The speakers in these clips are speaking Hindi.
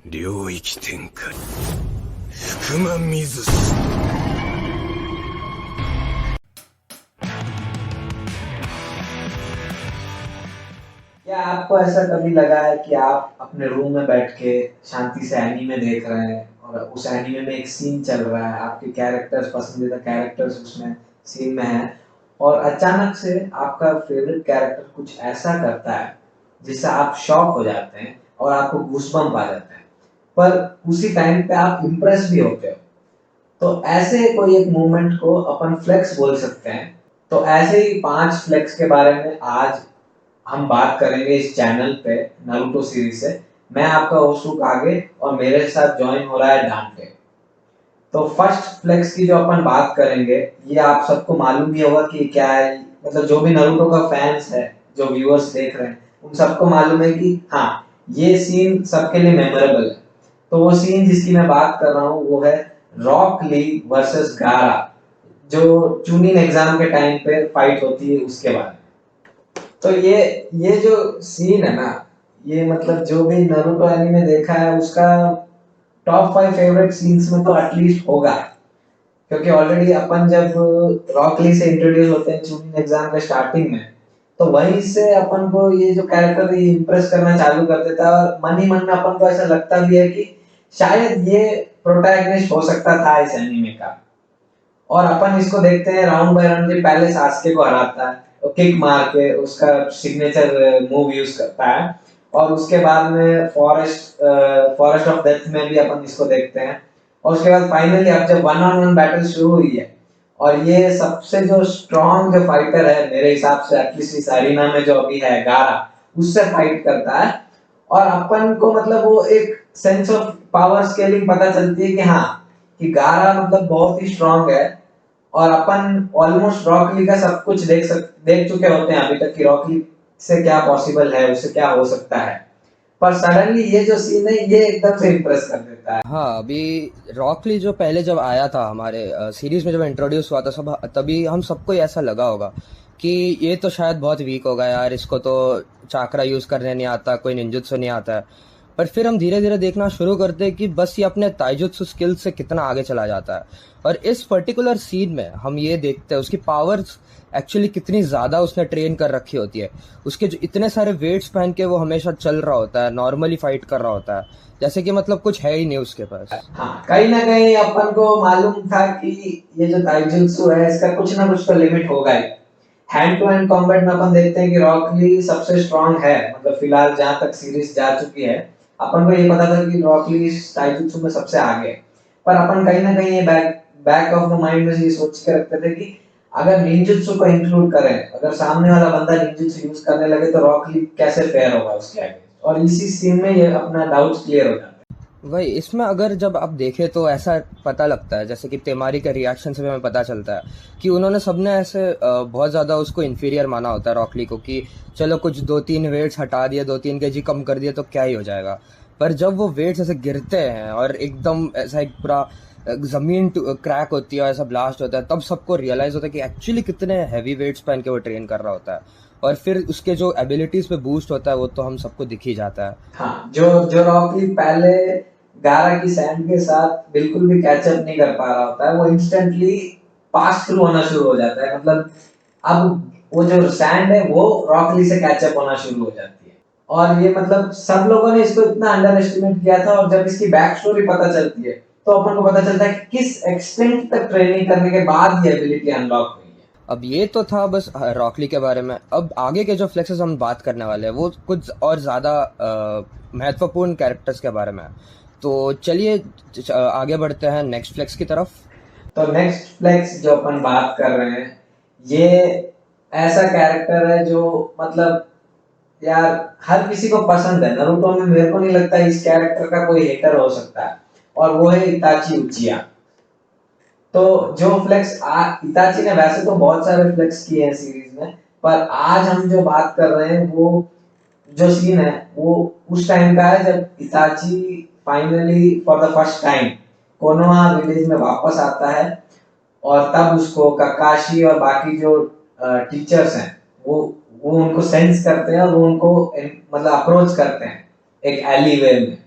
領域展開福間水氏。क्या आपको ऐसा कभी लगा है कि आप अपने रूम में बैठ के शांति से एनीमे देख रहे हैं और उस एनीमे में एक सीन चल रहा है, आपके कैरेक्टर्स, पसंदीदा कैरेक्टर्स उसमें सीन में है, और अचानक से आपका फेवरेट कैरेक्टर कुछ ऐसा करता है जिससे आप शॉक हो जाते हैं और आपको गूज़बम्प आ जाते हैं, पर उसी टाइम पे आप इम्प्रेस भी होते हो। तो ऐसे कोई एक मूवमेंट को अपन फ्लेक्स बोल सकते हैं। तो ऐसे ही 5 फ्लेक्स के बारे में आज हम बात करेंगे इस चैनल पे, नारुतो सीरीज से। मैं आपका होस्ट आगे, और मेरे साथ ज्वाइन हो रहा है डांटे। तो फर्स्ट फ्लेक्स की जो अपन बात करेंगे, ये आप सबको मालूम ही होगा कि क्या है। मतलब जो भी नारुतो का फैंस है, जो व्यूअर्स देख रहे हैं, उन सबको मालूम है कि हाँ, ये सीन सबके लिए मेमोरेबल है। तो वो सीन जिसकी मैं बात कर रहा हूँ वो है रॉक ली वर्सेस गारा, जो चूनिंग एग्जाम के टाइम पे फाइट होती है उसके बारे में। तो ये जो सीन है ना, ये मतलब जो भी नारुतो एनीमे देखा है उसका टॉप 5 फेवरेट सीन्स में तो एटलीस्ट होगा। क्योंकि ऑलरेडी अपन जब रॉक ली से इंट्रोड्यूस होते हैं चूनिंग एग्जाम के स्टार्टिंग में, तो वहीं से अपन को ये जो कैरेक्टर है इम्प्रेस करना चालू कर देता है, और मन ही मन में अपन को ऐसा लगता भी है कि शायद ये प्रोटैगनिस्ट हो सकता था इस एनीमे का। और अपन इसको देखते हैं राउंड बाय राउंड, पहले सास्के को हराता है, किक मार के उसका सिग्नेचर मूव यूज करता है, और उसके बाद में फॉरेस्ट ऑफ डेथ में भी अपन इसको देखते हैं। और उसके बाद फाइनली अब जब वन ऑन वन बैटल शुरू हुई है, और ये सबसे जो स्ट्रॉन्ग जो फाइटर है मेरे हिसाब से, एटलीस्ट इस अरीना में जो अभी है, गारा, उससे फाइट करता है। और अपन को मतलब वो एक सेंस ऑफ पावर स्केलिंग पता चलती है कि हाँ, कि गारा मतलब बहुत ही स्ट्रॉन्ग है। और अपन ऑलमोस्ट रॉक ली का सब कुछ देख चुके होते हैं अभी तक कि रॉक ली से क्या पॉसिबल है, उससे क्या हो सकता है। पर सडनली ये जो सीन है ये एकदम से इम्प्रेस कर देता है। हाँ, अभी रॉकली जो पहले जब आया था हमारे सीरीज में, जब इंट्रोड्यूस हुआ था सब, तभी हम सबको ही ऐसा लगा होगा कि ये तो शायद बहुत वीक होगा यार, इसको तो चाकरा यूज करने नहीं आता, कोई निंजुत्सु नहीं आता है। पर फिर हम धीरे धीरे देखना शुरू करते हैं कि बस ये अपने ताइजुत्सु स्किल से कितना आगे चला जाता है। और इस पर्टिकुलर सीन में हम ये देखते हैं उसकी पावर्स एक्चुअली कितनी ज्यादा उसने ट्रेन कर रखी होती है। उसके जो इतने सारे वेट्स पहन के वो हमेशा चल रहा होता है, नॉर्मली फाइट कर रहा होता है, जैसे कि मतलब कुछ है ही नहीं उसके पास। हाँ, कहीं ना कहीं अपन को मालूम था कि ये जो ताइजुत्सु है इसका कुछ ना कुछ तो लिमिट होगा ही। हैंड टू हैंड कॉम्बैट में अपन देखते हैं कि रॉक ली सबसे स्ट्रांग है, मतलब फिलहाल जहां तक सीरीज जा चुकी है, अपन को ये पता था कि रॉक ली ताइजुत्सु में सबसे आगे है। पर अपन कहीं ना कहीं ये बैक ऑफ द माइंड में ये सोच के रखते थे कि अगर निंजुत्सु को इंक्लूड करें, अगर सामने वाला बंदा निंजुत्सु यूज करने लगे तो रॉक ली कैसे फेयर होगा उसके आगे। और इसी सीन में ये अपना डाउट्स क्लियर हो जाते हैं। वही इसमें अगर जब आप देखें तो ऐसा पता लगता है, जैसे कि तेमारी के रिएक्शन से भी हमें पता चलता है कि उन्होंने सबने ऐसे बहुत ज्यादा उसको इन्फीरियर माना होता है रॉकली को, कि चलो कुछ 2-3 वेट्स हटा दिए, 2-3 केजी कम कर दिए तो क्या ही हो जाएगा। पर जब वो वेट्स ऐसे गिरते हैं और एकदम ऐसा एक पूरा जमीन क्रैक होती है, ऐसा ब्लास्ट होता है, तब सबको रियलाइज होता है कि एक्चुअली कितने हैवी वेट्स पहन के वो ट्रेन कर रहा होता है। और फिर उसके जो एबिलिटीज पे बूस्ट होता है वो तो हम सबको दिख ही जाता है। हाँ, जो जो रॉकी पहले गारा की सैंड के साथ बिल्कुल भी कैचअप नहीं कर पा रहा होता है, वो इंस्टेंटली पास थ्रू होना शुरू हो जाता है। मतलब अब वो जो सैंड है वो रॉकली से कैचअप होना शुरू हो जाती है। और ये मतलब सब लोगों ने इसको इतना अंडर एस्टिमेट किया था, और जब इसकी बैक स्टोरी पता चलती है तो अपन को पता चलता है कि किस एक्सटेंट तक ट्रेनिंग करने के बाद ये एबिलिटी अनलॉक हुई है। अब ये तो था बस रॉकली के बारे में। अब आगे के जो फ्लेक्सेस हम बात करने वाले हैं वो कुछ और ज़्यादा महत्वपूर्ण कैरेक्टर्स के बारे में है। तो चलिए आगे बढ़ते हैं नेक्स्ट फ्लेक्स की तरफ। तो नेक्स्ट फ्लेक्स जो अपन बात कर रहे हैं, ये ऐसा कैरेक्टर है जो मतलब यार हर किसी को पसंद है। नारुतो में मेरे को नहीं लगता इस कैरेक्टर का कोई हेटर हो सकता है, और वो है इताची उचिया। तो जो फ्लेक्स इताची ने वैसे तो बहुत सारे फ्लेक्स किए हैं सीरीज में, पर आज हम जो बात कर रहे हैं वो जो सीन है वो उस टाइम का है जब इताची finally for the first time Konoha village में वापस आता है। और तब उसको काकाशी और बाकी जो टीचर्स हैं वो उनको सेंस करते हैं, और वो उनको मतलब अप्रोच करते हैं एक एली वे में।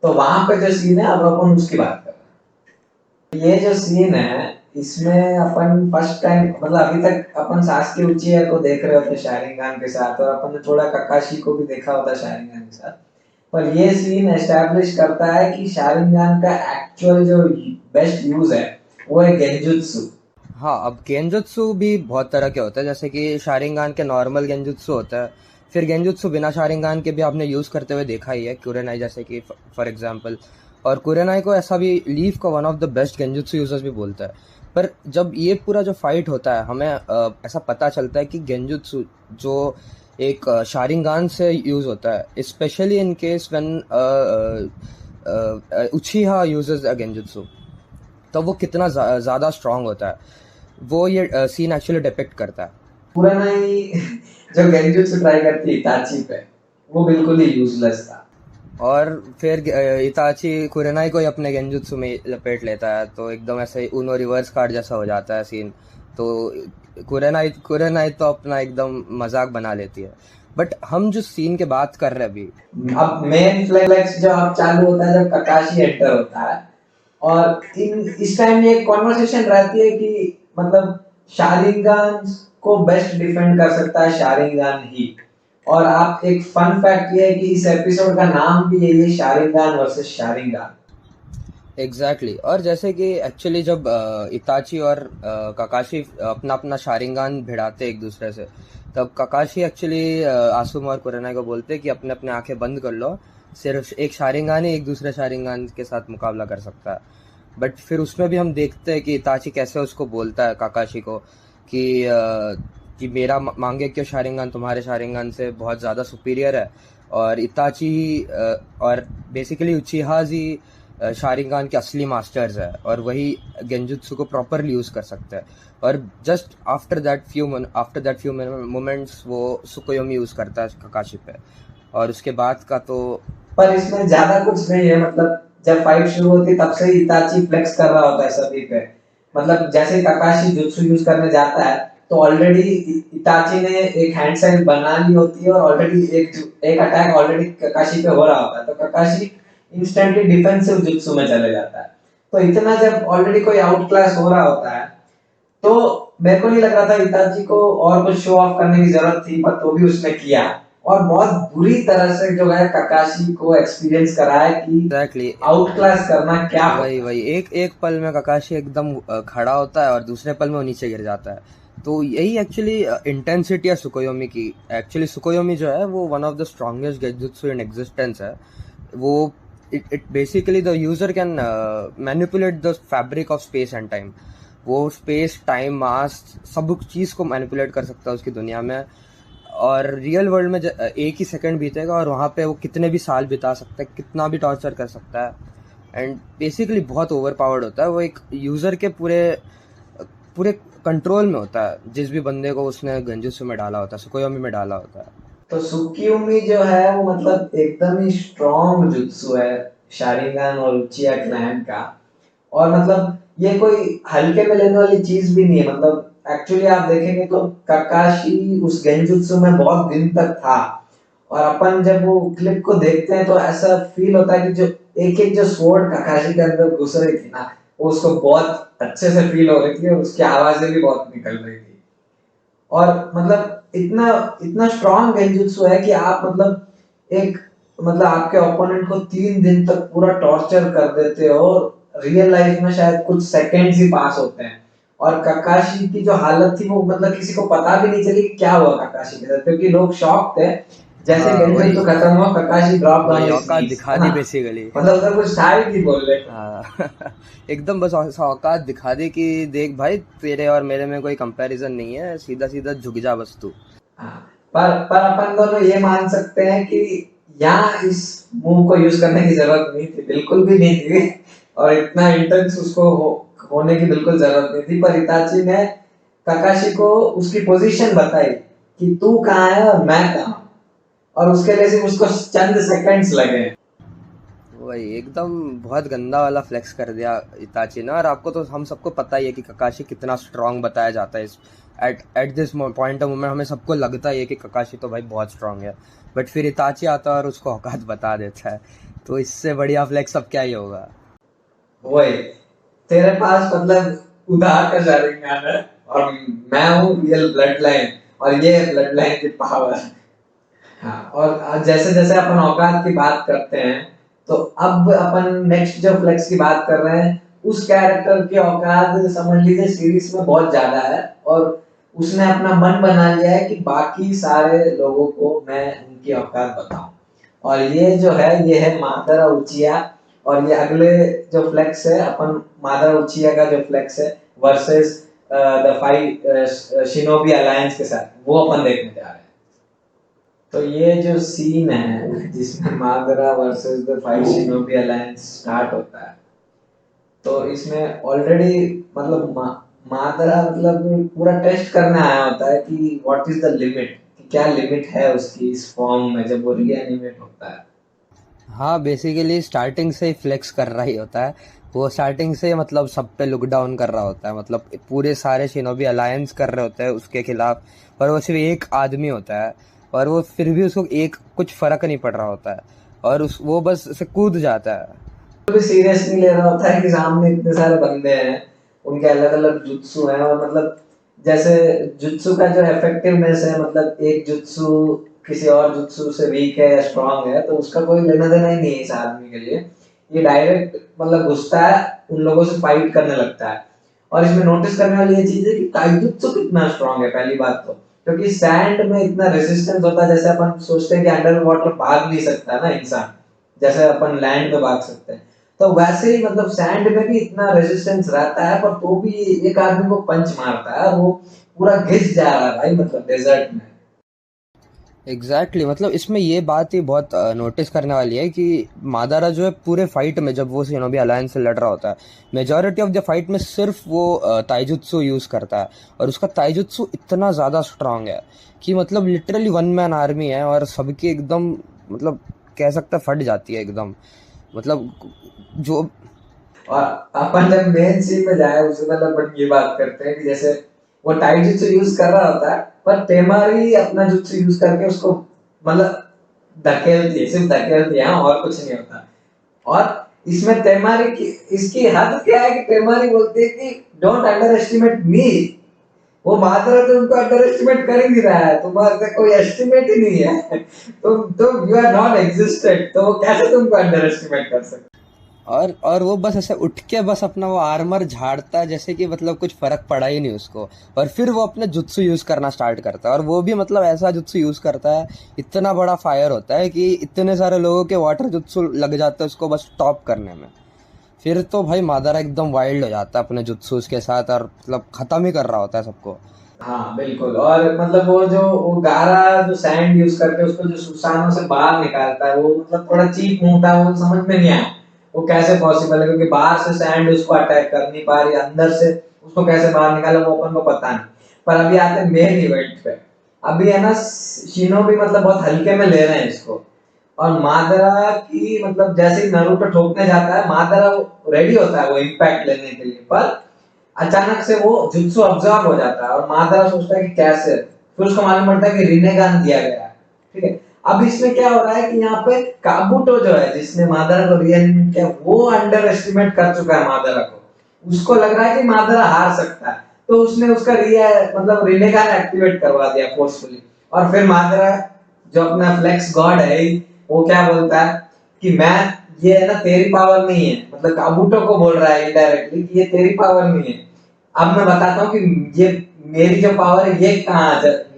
तो वहां पे जो सीन है अब अपन उसकी बात कर रहे हैं। ये जो सीन है इसमें अपन फर्स्ट टाइम मतलब अभी तक अपन सास्के उचिया को देख रहे होते शारिंगान के साथ और अपन ने थोड़ा ककाशी को भी देखा होता शारिंगान के साथ, पर ये सीन एस्टैब्लिश करता है कि शारिंगान का एक्चुअल जो बेस्ट यूज है वो है गेंजुत्सु। हाँ, अब गेंजुत्सु भी बहुत तरह के होते हैं, जैसे कि शारिंगान के नॉर्मल गेंजुत्सु होता है, फिर गेंजुत्सु बिना शारिंगान के भी आपने यूज़ करते हुए देखा ही है, कुरेनाई जैसे कि फॉर एग्जांपल। और कुरेनाई को ऐसा भी लीफ को one of the best genjutsu users भी बोलता है। पर जब ये पूरा जो फाइट होता है हमें ऐसा पता चलता है कि गेंजुत्सु जो एक शारिंगान से यूज़ होता है, specially in case when उचिहा uses a genjutsu, तो वो कितना ज़्यादा स्ट्रांग होता है, वो ये सीन एक्चुअली डिपिक्ट करता है। कुरेनाई जो गेंजुत्सु ट्राई करती है इताची पे वो बिल्कुल ही यूजलेस था। और फिर इताची कुरेनाई को ही अपने गेंजुत्सु में लपेट लेता है, तो एकदम ऐसे उनो रिवर्स कार्ड जैसा हो जाता है सीन। तो कुरेनाई तो अपना एकदम मजाक बना लेती है। बट हम जो सीन के बात कर रहे हैं अभी, अब मेन फ्लैश जो अब चालू होता है जब ककाशी एंटर होता है और इस टाइम ये कॉन्वर्सेशन रहती है कि मतलब शारिंगान को बेस्ट डिफेंड कर सकता है शारिंगान ही। और आप एक फन फैक्ट ये है कि इस एपिसोड का नाम भी यही है, शारिंगान वर्सेस शारिंगान। एग्जैक्टली और जैसे कि एक्चुअली जब इताची और ककाशी अपना अपना शारिंगान भिड़ाते एक दूसरे से, तब ककाशी एक्चुअली आसुमा और कुरेनाई को बोलते कि अपने अपने आंखें बंद कर लो, सिर्फ एक शारिंगान ही एक दूसरे शारिंगान के साथ मुकाबला कर सकता है। बट फिर उसमें भी हम देखते हैं कि इताची कैसे उसको बोलता है काकाशी को कि मेरा मांगे क्यों शारिंगान तुम्हारे शारिंगान से बहुत ज़्यादा सुपीरियर है, और इताची और बेसिकली उचिहाज ही शारिंगान के असली मास्टर्स है और वही गेंजुत्सु को प्रॉपरली यूज़ कर सकते हैं। और just after that few moments वो सुकोयोमी यूज़ करता है ककाशी पे, और उसके बाद का तो पर इसमें ज्यादा कुछ नहीं है। मतलब जब फाइट शुरू होती है तब से ही इताची फ्लेक्स कर रहा होता है सभी पे। मतलब जैसे ककाशी जुत्सु यूज करने जाता है तो ऑलरेडी इताची ने एक हैंड साइन बना ली होती है और ऑलरेडी एक अटैक ऑलरेडी ककाशी पे हो रहा होता है, तो ककाशी इंस्टेंटली डिफेंसिव जुत्सु में चले जाता है। तो इतना जब ऑलरेडी कोई आउट क्लास हो रहा होता है तो मेरे को नहीं लग रहा था इताची को और कुछ शो ऑफ करने की जरूरत थी, पर तो भी उसने किया और बहुत बुरी तरह से जो है ककाशी को एक्सपीरियंस कराया कि एग्जैक्टली आउट क्लास करना क्या वही एक पल में ककाशी एकदम खड़ा होता है और दूसरे पल में वो नीचे गिर जाता है। तो यही एक्चुअली इंटेंसिटी है सुकोयोमी की। एक्चुअली सुकोयोमी जो है वो one of the strongest genjutsu in existence है। वो it basically the user can manipulate the fabric of space and time. वो स्पेस टाइम मास सब चीज़ को मैनिपुलेट कर सकता है उसकी दुनिया में, और रियल वर्ल्ड में एक ही सेकंड बीतेगा और वहाँ पे वो कितने भी साल बिता सकता है, कितना भी टॉर्चर कर सकता है, एंड बेसिकली बहुत ओवर पावर्ड होता है। वो एक यूज़र के पूरे कंट्रोल में होता है, जिस भी बंदे को उसने गेंजुत्सु में डाला होता है, सुकोयोमी में डाला होता है। तो सुकियोमी जो है वो मतलब एकदम ही स्ट्रॉन्ग जुत्सु है शारिंगान और उचिया क्लैन का। और मतलब ये कोई हल्के में लेने वाली चीज भी नहीं है। मतलब एक्चुअली आप देखेंगे तो ककाशी उस गेंजुत्सु में बहुत दिन तक था, और अपन जब वो क्लिप को देखते हैं तो ऐसा फील होता है कि जो एक एक जो स्वॉर्ड ककाशी के अंदर घुस रही थी ना वो उसको बहुत अच्छे से फील हो रही थी और उसकी आवाजें भी बहुत निकल रही थी। और मतलब इतना इतना स्ट्रॉन्ग गेंजुत्सु है कि आप मतलब आपके ओपोनेंट को 3 दिन तक पूरा टॉर्चर कर देते हो। रियल लाइफ में शायद कुछ सेकंड्स ही पास होते हैं, और ककाशी की जो हालत थी वो मतलब किसी को पता भी नहीं चली कि क्या हुआ ककाशी के साथ, क्योंकि लोग शॉक थे। जैसे गेंजुत्सु खत्म हुआ ककाशी ड्रॉप डाउन औकात दिखा दी बेसिकली, मतलब उधर कुछ था ही नहीं बोल रहे। एकदम बस औकात दिखा दी कि देख भाई तेरे और मेरे में कोई कंपैरिजन नहीं है, सीधा सीधा झुक जा बस तू। पर अपन दोनों ये मान सकते हैं कि यहाँ इस मूव को यूज करने की जरूरत नहीं थी, बिल्कुल भी नहीं थी, और इतना इंटेंस उसको होने की बिल्कुल जरूरत नहीं थी। पर इताची ने ककाशी को उसकी पोजीशन बताई कि तू कहाँ है और मैं कहाँ, और उसके लिए सिर्फ उसको चंद सेकंड्स लगे। वही एकदम बहुत गंदा वाला फ्लेक्स कर दिया इताची ने। और आपको तो हम सबको पता ही है कि ककाशी कितना स्ट्रांग बताया जाता है। इस at this point of moment हमें सबको लगता है कि ककाशी तो भाई बहुत स्ट्रांग है, बट फिर इताची आता है और उसको औकात बता देता है। तो इससे बढ़िया फ्लेक्स अब क्या ही होगा। वही, तेरे पास मतलब उधार का शारीरिक है और मैं हूँ रियल ब्लड लाइन, और ये ब्लड लाइन की पावर। हाँ, और जैसे जैसे अपन औकात की बात करते हैं, तो अब अपन नेक्स्ट जो फ्लेक्स की बात कर रहे हैं, उस कैरेक्टर की औकात समझ लीजिए सीरीज में बहुत ज्यादा है, और उसने अपना मन बना लिया है कि बाकी सारे लोगों को मैं उनकी औकात बताऊं। और ये जो है, ये है मादरा उचिया। और ये अगले जो फ्लेक्स है, अपन मादरा उचिया का जो फ्लेक्स है versus the five shinobi alliance के साथ, वो अपन देखने जा रहे हैं। तो ये जो सीन है जिसमें Madara versus the five shinobi alliance start होता है, तो इसमें ऑलरेडी मतलब मादरा मतलब पूरा टेस्ट करने आया होता है कि व्हाट इज द लिमिट, कि क्या लिमिट है उसकी इस फॉर्म में जब वो रीएनिमेट होता है। हाँ, बेसिकली स्टार्टिंग से ही फ्लेक्स कर रहा ही होता है वो। स्टार्टिंग से मतलब सब पे लुक डाउन कर रहा होता है, मतलब पूरे सारे शिनोबी अलायंस कर रहे होते हैं उसके खिलाफ, पर वो सिर्फ एक आदमी होता है, और वो फिर भी उसको एक कुछ फर्क नहीं पड़ रहा होता है, और उस वो बस से कूद जाता है। तो भी सीरियस नहीं ले रहा होता है कि सामने इतने सारे बंदे हैं, उनके अलग अलग जुत्सु हैं, और मतलब जैसे जुत्सु का जो इफेक्टिवनेस है, मतलब एक जुत्सु किसी और जुत्सु से वीक है या स्ट्रांग है, तो उसका कोई लेना देना ही नहीं है इस आदमी के लिए। ये डायरेक्ट मतलब घुसता है, उन लोगों से फाइट करने लगता है। और इसमें नोटिस करने वाली ये चीज है कि ताइजुत्सु कितना स्ट्रांग है पहली बात तो, क्योंकि सैंड में इतना रेजिस्टेंस होता है। जैसे अपन सोचते हैं कि अंडर वाटर भाग नहीं सकता ना इंसान, जैसे अपन लैंड पे भाग सकते हैं, तो वैसे ही मतलब सैंड में भी इतना रेजिस्टेंस रहता है, पर तो भी एक आदमी को पंच मारता है और वो पूरा घिस जा रहा है भाई, मतलब डेजर्ट में। एग्जैक्टली मतलब इसमें ये बात ही बहुत नोटिस करने वाली है कि मादारा जो है पूरे फाइट में जब वो शिनोबी अलायंस से लड़ रहा होता है, मेजॉरिटी ऑफ द फाइट में सिर्फ वो ताइजुत्सु यूज करता है, और उसका ताइजुत्सु इतना ज़्यादा स्ट्रांग है कि मतलब लिटरली वन मैन आर्मी है, और सबकी एकदम मतलब कह सकते हैं फट जाती है एकदम, मतलब जो। और अपन जब मेन सीन में जाए उससे पहले अपन ये बात करते हैं कि जैसे वो टाइजुत्सु यूज कर रहा होता है, पर तेमारी अपना जुत्सु यूज करके उसको मतलब धकेलती है, सिर्फ धकेलती है, और कुछ नहीं होता। और इसमें तेमारी की इसकी हद क्या है कि तेमारी बोलती है कि डोंट अंडर एस्टिमेट मी। वो मात्रा तो उनको अंडर एस्टिमेट कर ही नहीं रहा है, तुम्हारा कोई एस्टिमेट ही नहीं है। तुम यू आर नॉट एग्जिस्टेड, तो वो कैसे तुमको अंडर एस्टिमेट कर सकते। और वो बस ऐसे उठ के बस अपना वो आर्मर झाड़ता है जैसे कि मतलब कुछ फर्क पड़ा ही नहीं उसको, और फिर वो अपने जुत्सु यूज करना स्टार्ट करता है, और वो भी मतलब ऐसा जुत्सु यूज करता है, इतना बड़ा फायर होता है कि इतने सारे लोगों के वाटर जुत्सु लग जाते हैं उसको बस स्टॉप करने में। फिर तो भाई मादारा एकदम वाइल्ड हो जाता है अपने जुत्सुस के साथ, और मतलब खत्म ही कर रहा होता है सबको। हाँ बिल्कुल, और मतलब वो गारा जो सैंड यूज करके उसको जो सुसानों से बाहर निकालता है, वो मतलब थोड़ा चीप मुंह था, वो समझ में नहीं आया वो कैसे पॉसिबल है, क्योंकि बाहर से सैंड उसको अटैक कर नहीं पा रही, अंदर से उसको कैसे बाहर निकाला वो अपन को पता नहीं। पर अभी आते हैं मेन इवेंट पे। अभी है ना, शिनो भी मतलब बहुत हल्के में ले रहे हैं इसको, और मादरा की मतलब जैसे ही नारुतो ठोकने जाता है, मादरा रेडी होता है वो इम्पैक्ट लेने के लिए, पर अचानक से वो जुत्सु अब्सॉर्ब हो जाता है, और मादरा सोचता है कि कैसे, फिर उसको मालूम पड़ता है कि रिनेगान दिया गया है। ठीक है, अब इसमें क्या हो रहा है कि यहाँ पे काबुटो जो है जिसने मादरा को रिएनिमेट किया, वो अंडर एस्टिमेट कर चुका है मादरा को। उसको लग रहा है कि मादरा हार सकता है, तो उसने उसका मतलब रिनेगान एक्टिवेट करवा दिया फोर्सफुली। और फिर मादरा जो अपना फ्लेक्स गॉड है, वो क्या बोलता है कि मैं, ये है ना तेरी पावर नहीं है, मतलब काबुटो को बोल रहा है इनडायरेक्टली कि ये तेरी पावर नहीं है। अब मैं बताता हूँ कि ये मेरी जो पावर है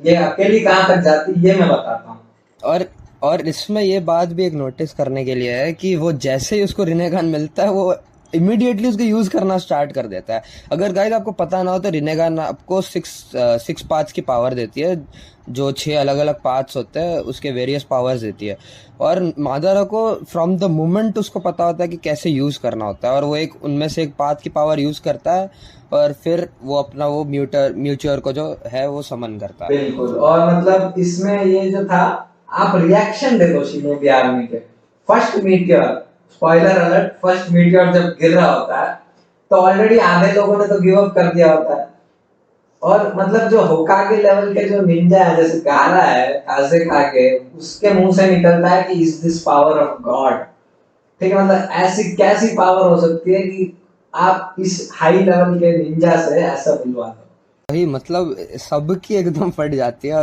ये अकेली कहाँ तक जाती है, ये मैं बताता हूँ। और और इसमें ये बात भी एक नोटिस करने के लिए है कि वो जैसे ही उसको रिनेगान मिलता है वो इमीडिएटली उसको यूज करना स्टार्ट कर देता है। अगर गाइस आपको पता ना हो तो रिनेगान आपको सिक्स पार्ट्स की पावर देती है, जो 6 अलग अलग पार्ट्स होते हैं उसके वेरियस पावर्स देती है, और मादारा को फ्रॉम द मोमेंट उसको पता होता है कि कैसे यूज करना होता है, और वो एक उनमें से एक पार्ट की पावर यूज करता है, और फिर वो अपना वो म्यूचर को जो है वो समन करता है। बिल्कुल, और मतलब इसमें ये जो था, आप रिएक्शन देखो शिनोबी आर्मी के। First meteor, spoiler alert, first meteor जब गिर रहा होता है, तो ऑलरेडी आधे लोगों ने तो गिव अप कर दिया होता है। और मतलब जो होकागे लेवल के जो निंजा है, जैसे गारा है काजे कागे, उसके मुंह से निकलता है कि is this power of God. ठीक है, मतलब ऐसी कैसी पावर हो सकती है कि आप इस हाई लेवल के निंजा से ऐसा बुलवा दो। भाई मतलब सबकी एकदम फट जाती है।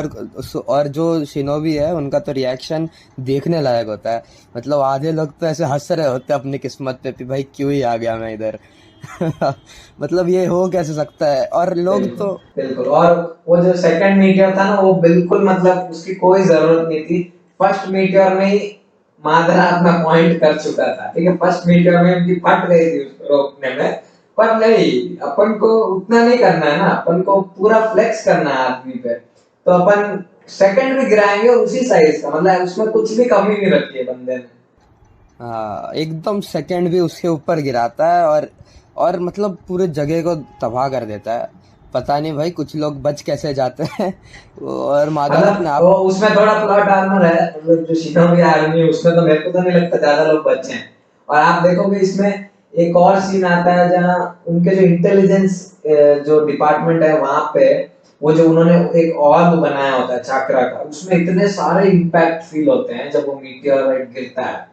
और जो शिनोबी है उनका तो रिएक्शन देखने लायक होता है। मतलब आधे लोग तो ऐसे हंस रहे होते हैं अपनी किस्मत पे कि भाई क्यों ही आ गया मैं इधर। मतलब ये हो कैसे सकता है। और लोग बिल्कुल तो बिल्कुल। और वो जो सेकंड मीटियोर था ना, वो बिल्कुल मतलब उसकी कोई जरूरत नहीं थी। फर्स्ट मीटियोर में ही मादरा अपना पॉइंट कर चुका था। ठीक है, फर्स्ट मीटियोर में उनकी फट गई थी उसको रोकने में। पर नहीं, अपन को उतना नहीं करना है ना, अपन को पूरा फ्लेक्स करना है आदमी पे। तो अपन सेकंड भी गिराएंगे उसी साइज का, मतलब उसमें कुछ भी कमी नहीं रखी है बंदे ने। हाँ एकदम सेकंड भी उसके ऊपर गिराता है। और मतलब पूरे जगह को तबाह कर देता है। पता नहीं भाई कुछ लोग बच कैसे जाते हैं। और मादारा अपने मतलब वो आप। उसमें थोड़ा प्लॉट आर्मर है, मतलब जो शिनोबी आर्मी है उसमें तो मेरे को तो नहीं लगता ज्यादा लोग बचे हैं। और आप देखोगे इसमें एक और सीन आता है जहाँ उनके जो इंटेलिजेंस जो डिपार्टमेंट है वहां पे, वो जो उन्होंने एक ऑर्ब बनाया होता है चक्रा का, उसमें इतने सारे इम्पैक्ट फील होते हैं जब वो मीटियोराइट गिरता है।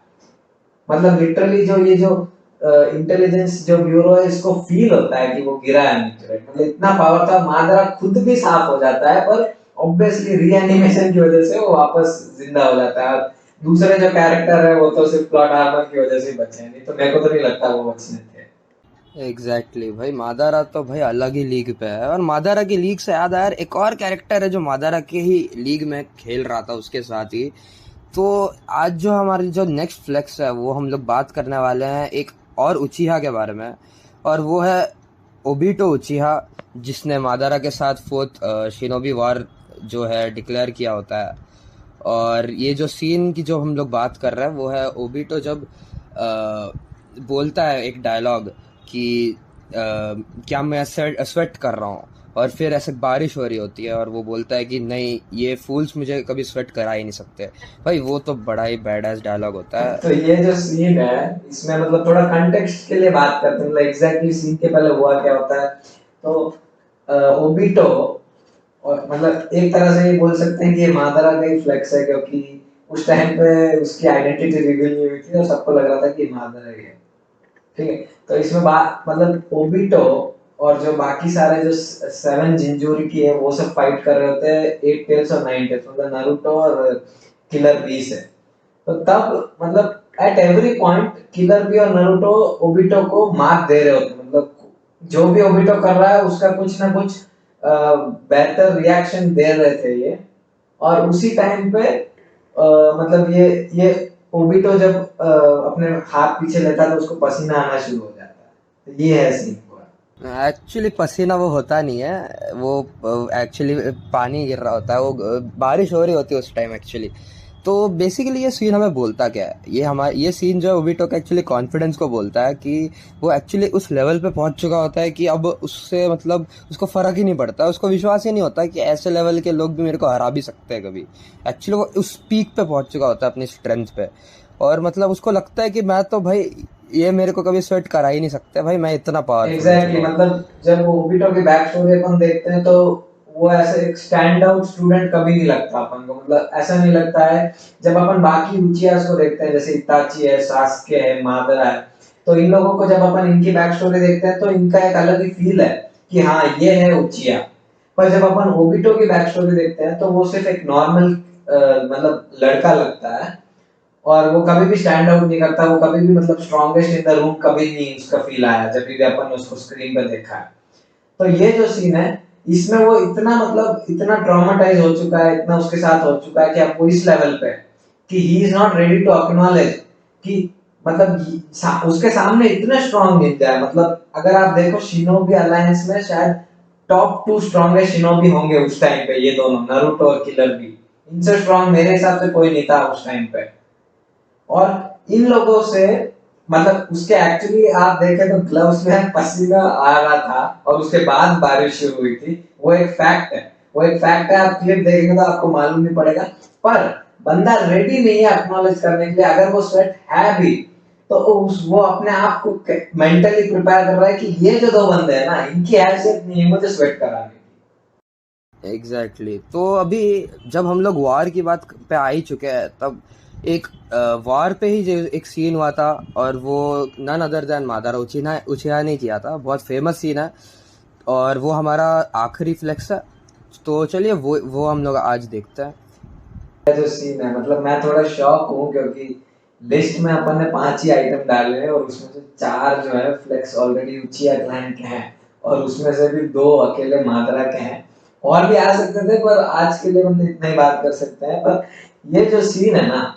मतलब लिटरली जो ये जो इंटेलिजेंस जो ब्यूरो है, इसको फील होता है कि वो गिरा है मीटरेट। मतलब इतना पावर था, मादरा खुद भी साफ हो जाता है, पर ऑब्वियसली रीएनिमेशन की वजह से वो वापस जिंदा हो जाता है। और दूसरे जो कैरेक्टर है वो तो सिर्फ प्लॉट आर्मर की वजह से ही बचे हैं, नहीं तो मेरे को तो नहीं लगता वो बचने थे। एग्जैक्टली भाई मादारा तो भाई अलग ही लीग पे है। और मादारा की लीग से याद आया यार, एक और कैरेक्टर है जो मादारा के ही लीग में खेल रहा था उसके साथ ही। तो आज जो हमारी जो नेक्स्ट फ्लेक्स है वो हम लोग बात करने वाले हैं एक और उचिहा के बारे में। और वो है ओबिटो उचिहा, जिसने मादारा के साथ फोर्थ शिनोबी वॉर जो है डिक्लेयर किया होता है। और ये जो सीन की जो हम लोग बात कर रहे हैं वो है ओबिटो जब बोलता है एक डायलॉग कि क्या मैं स्वेट कर रहा हूँ। और फिर ऐसे बारिश हो रही होती है और वो बोलता है कि नहीं ये फूल्स मुझे कभी स्वेट करा ही नहीं सकते। भाई वो तो बड़ा ही बैड डायलॉग होता है। तो ये जो सीन है, इसमें मतलब थोड़ा कंटेक्स्ट के लिए बात करते हैं, मतलब एग्जैक्टली सीन के पहले हुआ क्या होता है। तो ओबिटो, और मतलब एक तरह से ये बोल सकते हैं कि ये मादरा का ही फ्लेक्स है, क्योंकि उस टाइम पे उसकी आइडेंटिटी रिवील नहीं हुई थी और सबको लग रहा था कि मादरा ही है। ठीक है, तो इसमें बात मतलब ओबिटो और जो बाकी सारे जो सेवन जिंजूरी की है वो सब फाइट कर रहे होते हैं एट टेल्स और नाइन टेल्स, मतलब नारुतो और किलर बी से। तो तब मतलब at every point Killer B और नारुतो ओबिटो को मार दे रहे होते, मतलब जो भी ओबिटो कर रहा है उसका कुछ ना कुछ बेहतर रिएक्शन दे रहे थे ये। और उसी टाइम पे मतलब ये ओबिटो जब अपने हाथ पीछे लेता है तो उसको पसीना आना शुरू हो जाता है। तो ये है सीन पूरा। एक्चुअली पसीना वो होता नहीं है, वो एक्चुअली पानी गिर रहा होता है। वो बारिश हो रही होती है उस टाइम एक्चुअली। तो बेसिकली ये सीन हमें बोलता क्या है, ये सीन जो है ओबिटो का एक्चुअली कॉन्फिडेंस को बोलता है कि वो एक्चुअली उस लेवल पे पहुंच चुका होता है कि अब उससे मतलब उसको फर्क ही नहीं पड़ता। उसको विश्वास ही नहीं होता कि ऐसे लेवल के लोग भी मेरे को हरा भी सकते हैं कभी। एक्चुअली वो उस पीक पे पहुंच चुका होता है अपनी स्ट्रेंथ पे। और मतलब उसको लगता है कि मैं तो भाई ये मेरे को कभी स्वेट करा ही नहीं सकते भाई, मैं इतना पावरफुल हो चुका एग्जैक्टली हूँ। मतलब जब वो ओबिटो की बैक स्टोरी अपन देखते हैं तो वो ऐसे एक स्टैंड आउट स्टूडेंट कभी नहीं लगता अपन को, मतलब ऐसा नहीं लगता है। जब अपन बाकी उचियास को देखते हैं जैसे इताची है, सास्के है, मादरा है, तो इन लोगों को जब अपन इनकी बैक स्टोरी देखते हैं तो इनका एक अलग ही फील है कि हाँ ये है उचिया। पर जब अपन ओबिटो की बैक स्टोरी देखते हैं तो वो सिर्फ एक नॉर्मल मतलब लड़का लगता है। और वो कभी भी स्टैंड आउट नहीं करता, वो कभी भी मतलब स्ट्रॉन्गेस्ट इन द रूम कभी नहीं उसका फील आया जब भी अपन ने उसको स्क्रीन पर देखा है। तो ये जो सीन है, इसमें वो इतना मतलब इतना ट्रॉमेटाइज हो चुका है, इतना उसके साथ हो चुका है कि अब वो इस लेवल पे है कि he is not ready to acknowledge कि मतलब उसके सामने इतने स्ट्रॉन्ग निंजा है। मतलब अगर आप देखो शिनोबी अलायंस में शायद टॉप टू स्ट्रॉन्गेस्ट शिनोबी होंगे उस टाइम पे, ये दोनों नारुतो और किलर भी। इनसे स्ट्रॉन्ग मेरे हिसाब से कोई नहीं था उस टाइम पे। और इन लोगों से मतलब उसके एक्चुअली आप देखें तो ग्लव्स में पसीना आ रहा था और उसके बाद बारिश शुरू हुई थी, वो एक फैक्ट है। वो एक फैक्ट है, आप क्लिप देखेंगे तो आपको मालूम नहीं पड़ेगा। पर बंदा रेडी नहीं है एक्नॉलेज करने के लिए, अगर वो स्वेट है भी तो वो अपने आप को मेंटली प्रिपेयर कर रहा है कि ये जो दो बंदे हैं ना, इनकी हैसियत नहीं है मुझे स्वेट कराने की। एग्जैक्टली तो अभी जब हम लोग वॉर की बात पे आ ही चुके हैं, तब एक वॉर पे ही जो एक सीन हुआ था, और वो none other than Madara Uchiha ने किया था, बहुत फेमस सीन है, और वो हमारा आखिरी फ्लेक्स है। तो चलिए वो हम लोग आज देखते हैं। जो सीन है मतलब मैं थोड़ा शॉक हूँ क्योंकि लिस्ट में अपन ने 5 ही आइटम डाले हैं और उसमें से 4 जो है फ्लेक्स ऑलरेडी उचिया क्लैन के हैं और उसमें से भी 2 अकेले मादरा के हैं। और भी आ सकते थे पर आज के लिए हम इतना ही बात कर सकते हैं। पर ये जो सीन है ना,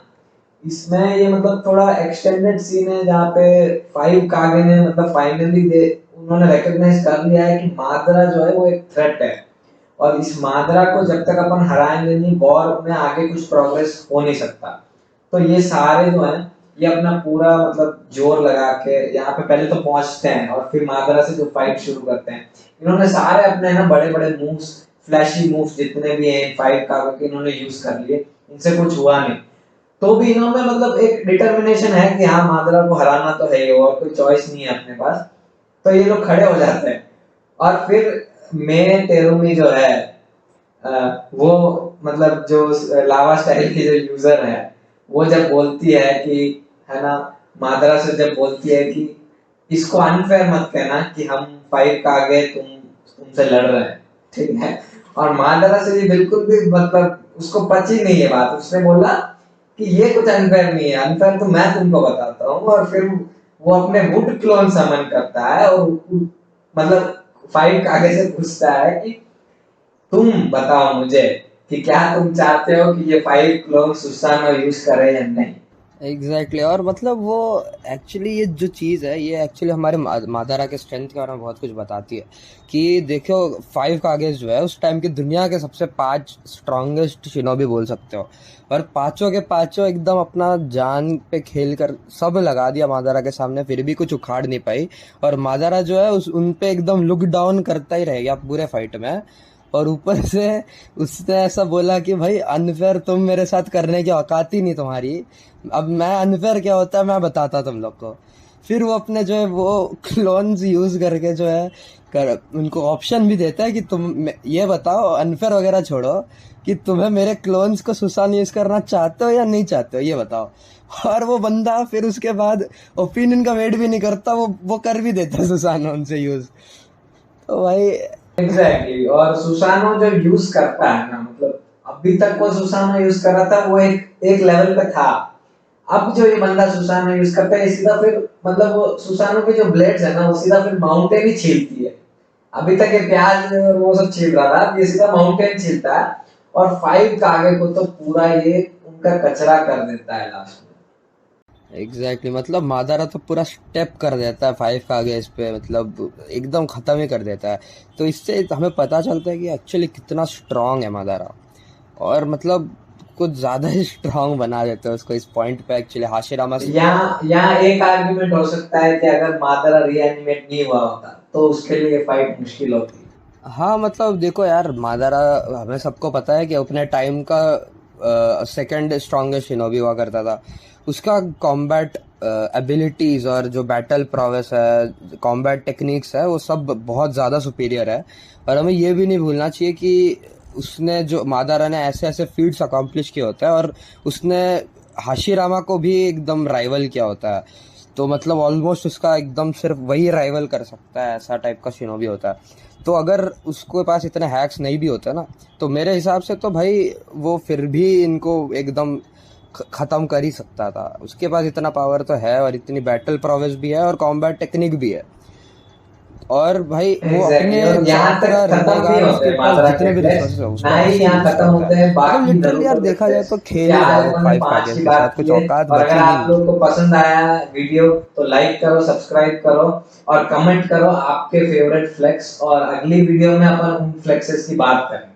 इसमें ये मतलब थोड़ा एक्सटेंडेड सीन है जहाँ पे 5 कागे ने मतलब फाइनली उन्होंने रिकॉग्नाइज कर लिया है कि मादरा जो है वो एक थ्रेट है और इस मादरा को जब तक अपन हराएंगे नहीं, वॉर में आगे कुछ प्रोग्रेस हो नहीं सकता। तो ये सारे जो हैं ये अपना पूरा मतलब जोर लगा के यहाँ पे पहले तो पहुंचते हैं और फिर मादरा से जो फाइट शुरू करते हैं। इन्होंने सारे अपने ना बड़े बड़े मूव्स, फ्लैशी मूव्स जितने भी हैं 5 कागो के इन्होंने यूज कर लिए, इनसे कुछ हुआ नहीं। तो भी इन्होंने मतलब एक डिटर्मिनेशन है कि हाँ मादरा को हराना तो है ही और कोई चॉइस नहीं है अपने पास। तो ये लोग खड़े हो जाते हैं और फिर मे टेरुमी जो है वो मतलब जो लावा स्टाइल की जो यूजर है वो जब बोलती है कि है ना, मादरा से जब बोलती है कि इसको अनफेयर मत कहना कि हम 5 का आगे तुमसे लड़ रहे हैं, ठीक है। और मादरा से ये बिल्कुल भी मतलब उसको पची नहीं है बात। उसने बोला कि ये कुछ अनफेयर नहीं है, अनफेयर तो मैं तुमको बताता हूँ। और फिर वो अपने वुड क्लोन समन करता है और मतलब 5 का आगे से पूछता है कि तुम बताओ मुझे कि क्या तुम चाहते हो कि ये 5 क्लोन सुसानो यूज करे या नहीं। एग्जैक्टली और मतलब वो एक्चुअली ये जो चीज़ है ये एक्चुअली हमारे मादारा के स्ट्रेंथ के बारे में बहुत कुछ बताती है कि देखो 5 कागेज जो है उस टाइम की दुनिया के सबसे 5 स्ट्रॉन्गेस्ट शिनोबी बोल सकते हो, और पांचों के पांचों एकदम अपना जान पे खेल कर सब लगा दिया मादारा के सामने, फिर भी कुछ उखाड़ नहीं पाई। और मादारा जो है उन पे एकदम लुक डाउन करता ही रह गया पूरे फाइट में। और ऊपर से उसने ऐसा बोला कि भाई अनफेयर तुम मेरे साथ करने की औकात ही नहीं तुम्हारी, अब मैं अनफेयर क्या होता है मैं बताता तुम लोग को। फिर वो अपने जो है वो क्लोन्स यूज करके जो है उनको ऑप्शन भी देता है कि तुम ये बताओ अनफेयर वगैरह छोड़ो कि तुम्हें मेरे क्लोन्स को सुसान यूज करना चाहते हो या नहीं चाहते हो ये बताओ। और वो बंदा फिर उसके बाद ओपिनियन का वेट भी नहीं करता, वो कर भी देता है सुसान उनसे यूज। तो भाई एग्जैक्टली और सुसानो जो यूज करता है ना, मतलब अभी तक वो सुसानो यूज कर रहा था वो एक लेवल पे था। अब जो ये बंदा सुसानो यूज करता है सीधा फिर मतलब वो सुसानो के जो ब्लेड्स है ना वो सीधा फिर माउंटेन ही छीलती है। अभी तक ये प्याज और वो सब छील रहा था, अब ये सीधा माउंटेन छीलता है और 5 का आगे को तो पूरा ये उनका कचरा कर देता है लास्ट में। एग्जैक्टली मतलब मादारा तो पूरा स्टेप कर देता है 5 का आगे इस पे, मतलब एकदम खत्म ही कर देता है। तो इससे हमें पता चलता है कि एक्चुअली कितना स्ट्रांग है मादारा, और मतलब कुछ ज्यादा ही स्ट्रांग बना देते हैं उसको इस पॉइंट पे एक्चुअली हाशिरामा से। यहाँ एक आर्गुमेंट हो सकता है कि अगर मादरा रीएनिमेट नहीं हुआ होता तो उसके लिए फाइट मुश्किल होती। हाँ मतलब देखो यार मादारा हमें सबको पता है कि अपने टाइम का सेकंड स्ट्रॉन्गेस्ट शिनोबी हुआ करता था। उसका कॉम्बैट एबिलिटीज और जो बैटल प्रोवेस है, कॉम्बैट टेक्निक्स है, वो सब बहुत ज़्यादा सुपीरियर है। और हमें ये भी नहीं भूलना चाहिए कि उसने जो मादारा ने ऐसे ऐसे फीट्स अकॉम्प्लिश किए होते हैं, और उसने हाशिरामा को भी एकदम राइवल किया होता है। तो मतलब ऑलमोस्ट उसका एकदम सिर्फ वही राइवल कर सकता है, ऐसा टाइप का शिनोबी होता है। तो अगर उसके पास इतने हैक्स नहीं भी होते ना, तो मेरे हिसाब से तो भाई वो फिर भी इनको एकदम खत्म कर ही सकता था। उसके पास इतना पावर तो है और इतनी बैटल प्रोवेस भी है और कॉम्बैट टेक्निक भी है। और भाई वो अपने यहाँ तक खत्म नहीं होते मादरा जितने भी के रिसोर्सेस है ना ही यहाँ खत्म होते हैं बाकी लिटरली यार देखा जाए तो खेल ही रहा है 5 का पांच गेम की के बात साथ, कुछ की है। औकात और बची अगर आप नहीं। लोग को पसंद आया वीडियो तो लाइक करो, सब्सक्राइब करो और कमेंट करो आपके फेवरेट फ्लेक्स, और अगली वीडियो में अपन उन फ्लेक्सेस की बात करेंगे।